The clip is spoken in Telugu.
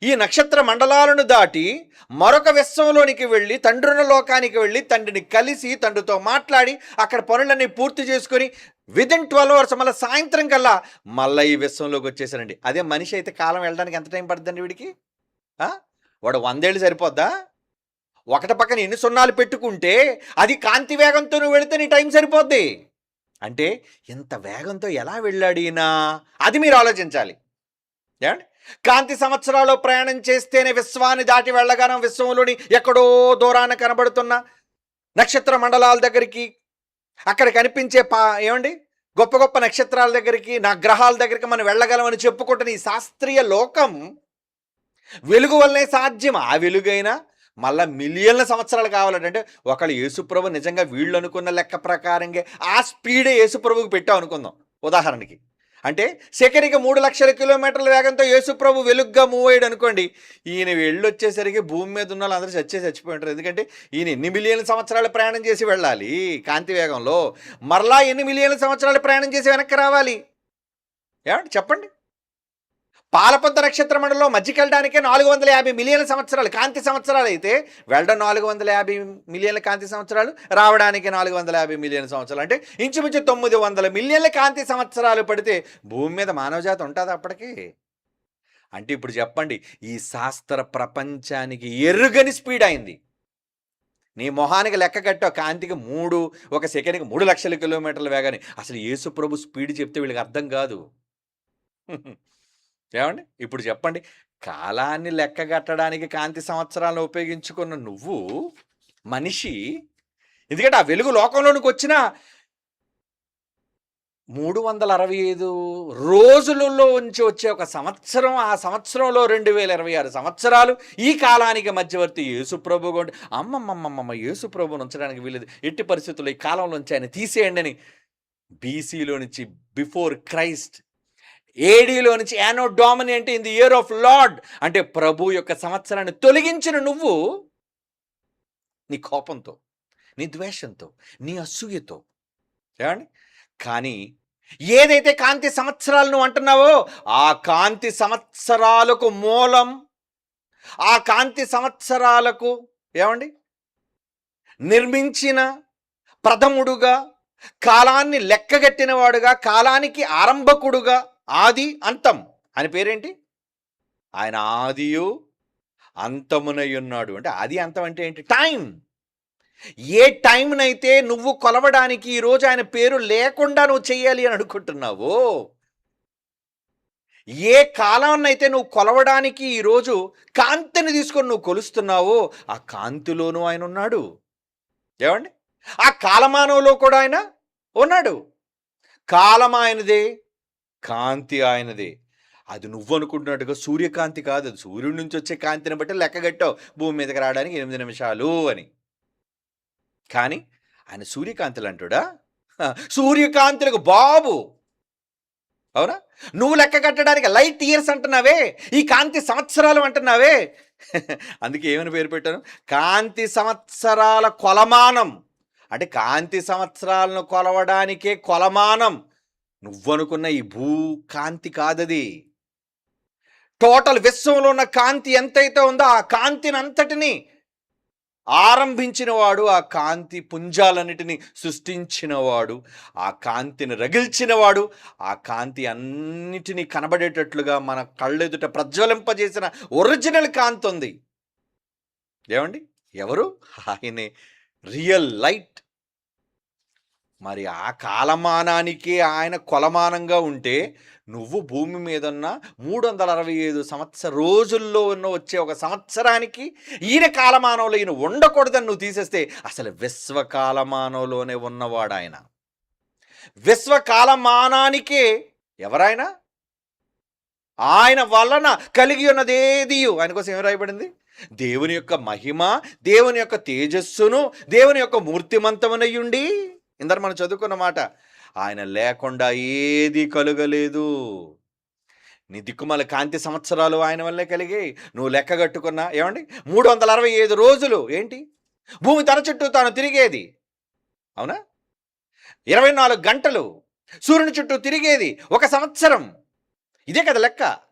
ఈ నక్షత్ర మండలాలను దాటి మరొక విశ్వంలోనికి వెళ్ళి తండ్రుల లోకానికి వెళ్ళి తండ్రిని కలిసి తండ్రితో మాట్లాడి అక్కడ పనులన్నీ పూర్తి చేసుకొని విదిన్ 12 అవర్స్ మళ్ళీ సాయంత్రం కల్లా మళ్ళీ ఈ విశ్వంలోకి వచ్చేసారండి. అదే మనిషి అయితే కాలం వెళ్ళడానికి ఎంత టైం పడుతుందండి వీడికి? వాడు 100 ఏళ్ళు సరిపోద్దా? ఒకటి పక్కన ఎన్ని సున్నాలు పెట్టుకుంటే అది కాంతి వేగంతో నువ్వు వెళితే నీ టైం సరిపోద్ది. అంటే ఇంత వేగంతో ఎలా వెళ్ళాడు ఈయన? అది మీరు ఆలోచించాలి. ఏమండి? కాంతి సంవత్సరాలు ప్రయాణం చేస్తేనే విశ్వాన్ని దాటి వెళ్ళగానే విశ్వంలోని ఎక్కడో దూరాన కనబడుతున్న నక్షత్ర మండలాల దగ్గరికి, అక్కడ కనిపించే ఏమండి గొప్ప గొప్ప నక్షత్రాల దగ్గరికి, నా గ్రహాల దగ్గరికి మనం వెళ్ళగలమని చెప్పుకుంటున్న ఈ శాస్త్రీయ లోకం వెలుగు వల్లనే సాధ్యం. ఆ వెలుగైనా మళ్ళా మిలియన్ల సంవత్సరాలు కావాలంటే ఒకళ్ళు యేసుప్రభు నిజంగా వీళ్ళు అనుకున్న లెక్క ప్రకారంగా ఆ స్పీడే యేసుప్రభుకి పెట్టాం అనుకుందాం ఉదాహరణకి. అంటే సెకనికి 3 లక్షల కిలోమీటర్ల వేగంతో యేసుప్రభు వెలుగ్గా మూవ్ అయ్యాడు అనుకోండి. ఈయన వెళ్ళొచ్చేసరికి భూమి మీద ఉన్న వాళ్ళందరూ చచ్చిపోయి ఉంటారు. ఎందుకంటే ఈయన ఎన్ని మిలియన్ల సంవత్సరాలు ప్రయాణం చేసి వెళ్ళాలి కాంతి వేగంలో, మరలా ఎన్ని మిలియన్ల సంవత్సరాలు ప్రయాణం చేసి వెనక్కి రావాలి? ఏమంటే చెప్పండి. పాలపొంత నక్షత్ర మండలంలో మధ్యకెళ్ళడానికే 450 మిలియన్ల సంవత్సరాలు కాంతి సంవత్సరాలు అయితే, వెళ్ళడం 450 మిలియన్ల కాంతి సంవత్సరాలు, రావడానికి 450 మిలియన్ల సంవత్సరాలు. అంటే ఇంచుమించు 900 మిలియన్ల కాంతి సంవత్సరాలు పడితే భూమి మీద మానవజాతి ఉంటుంది అప్పటికి. అంటే ఇప్పుడు చెప్పండి, ఈ శాస్త్ర ప్రపంచానికి ఎరుగని స్పీడ్ అయింది. నీ మొహానికి లెక్క కట్టావు కాంతికి ఒక సెకండ్కి 3 లక్షల కిలోమీటర్ల వేగాని. అసలు యేసుప్రభు స్పీడ్ చెప్తే వీళ్ళకి అర్థం కాదు. ఏమండి? ఇప్పుడు చెప్పండి, కాలాన్ని లెక్కగట్టడానికి కాంతి సంవత్సరాలను ఉపయోగించుకున్న నువ్వు మనిషి, ఎందుకంటే ఆ వెలుగు లోకంలోనికి వచ్చిన 365 రోజులలో నుంచి వచ్చే ఒక సంవత్సరం, ఆ సంవత్సరంలో 2026 సంవత్సరాలు ఈ కాలానికి మధ్యవర్తి యేసుప్రభు. అమ్మమ్మమ్మమ్మ యేసుప్రభుని ఉంచడానికి వీలేదు, ఎట్టి పరిస్థితుల్లో ఈ కాలంలోంచి ఆయన తీసేయండి అని బీసీలో నుంచి బిఫోర్ క్రైస్ట్, ఏడీలో నుంచి యానో డామిని అంటే in the year of lord అంటే ప్రభు యొక్క సంవత్సరాన్ని తొలగించిన నువ్వు నీ కోపంతో, నీ ద్వేషంతో, నీ అసూయతో, ఏమండి? కానీ ఏదైతే కాంతి సంవత్సరాలు నువ్వు అంటున్నావో ఆ కాంతి సంవత్సరాలకు మూలం, ఆ కాంతి సంవత్సరాలకు ఏమండి నిర్మించిన ప్రథముడుగా, కాలాన్ని లెక్కగట్టిన వాడుగా, కాలానికి ఆరంభకుడుగా, ఆది అంతం అని పేరేంటి? ఆయన ఆదియు అంతమునై ఉన్నాడు. అంటే ఆది అంతం అంటే ఏంటి? టైం. ఏ టైంనైతే నువ్వు కొలవడానికి ఈరోజు ఆయన పేరు లేకుండా నువ్వు చెయ్యాలి అని అనుకుంటున్నావో, ఏ కాలాన్నైతే నువ్వు కొలవడానికి ఈరోజు కాంతిని తీసుకొని నువ్వు కొలుస్తున్నావో ఆ కాంతిలోనూ ఆయన ఉన్నాడు. ఏమండి? ఆ కాలమానంలో కూడా ఆయన ఉన్నాడు. కాలం ఆయనదే, కాంతి ఆయనదే. అది నువ్వు అనుకుంటున్నట్టుగా సూర్యకాంతి కాదు. అది సూర్యుడి నుంచి వచ్చే కాంతిని బట్టి లెక్కగట్టావు భూమి మీదకి రావడానికి 8 నిమిషాలు అని. కానీ ఆయన సూర్యకాంతులు అంటుడా? సూర్యకాంతులకు బాబు. అవునా? నువ్వు లెక్క కట్టడానికి లైట్ ఇయర్స్ అంటున్నావే, ఈ కాంతి సంవత్సరాలు అంటున్నావే. అందుకే ఏమని పేరు పెట్టాను? కాంతి సంవత్సరాల కొలమానం. అంటే కాంతి సంవత్సరాలను కొలవడానికే కొలమానం. నువ్వనుకున్న ఈ కాంతి కాదది. టోటల్ విశ్వంలో ఉన్న కాంతి ఎంతైతే ఉందో ఆ కాంతిని అంతటిని ఆరంభించినవాడు, ఆ కాంతి పుంజాలన్నిటిని సృష్టించినవాడు, ఆ కాంతిని రగిల్చినవాడు, ఆ కాంతి అన్నిటినీ కనబడేటట్లుగా మన కళ్ళెదుట ప్రజ్వలింపజేసిన ఒరిజినల్ కాంతి ఉంది. ఏమండి? ఎవరు? ఆయనే రియల్ లైట్. మరి ఆ కాలమానానికి ఆయన కొలమానంగా ఉంటే నువ్వు భూమి మీద ఉన్న 365 రోజుల్లో వచ్చే ఒక సంవత్సరానికి ఈయన కాలమానంలో ఈయన ఉండకూడదని నువ్వు తీసేస్తే అసలు విశ్వకాలమానంలోనే ఉన్నవాడు ఆయన. విశ్వకాలమానానికే ఎవరైనా ఆయన వలన కలిగి ఉన్నదేది ఆయన కోసం ఏం రాయబడింది? దేవుని యొక్క మహిమ, దేవుని యొక్క తేజస్సును, దేవుని యొక్క మూర్తిమంతమునయ్యుండి, ఇందరు మనం చదువుకున్న మాట, ఆయన లేకుండా ఏది కలుగలేదు. నీ దిక్కుమాల కాంతి సంవత్సరాలు ఆయన వల్లే కలిగాయి. నువ్వు లెక్క కట్టుకున్నా ఏమండి 365 రోజులు ఏంటి? భూమి తన చుట్టూ తాను తిరిగేది. అవునా? 24 గంటలు సూర్యుని చుట్టూ తిరిగేది ఒక సంవత్సరం. ఇదే కదా లెక్క.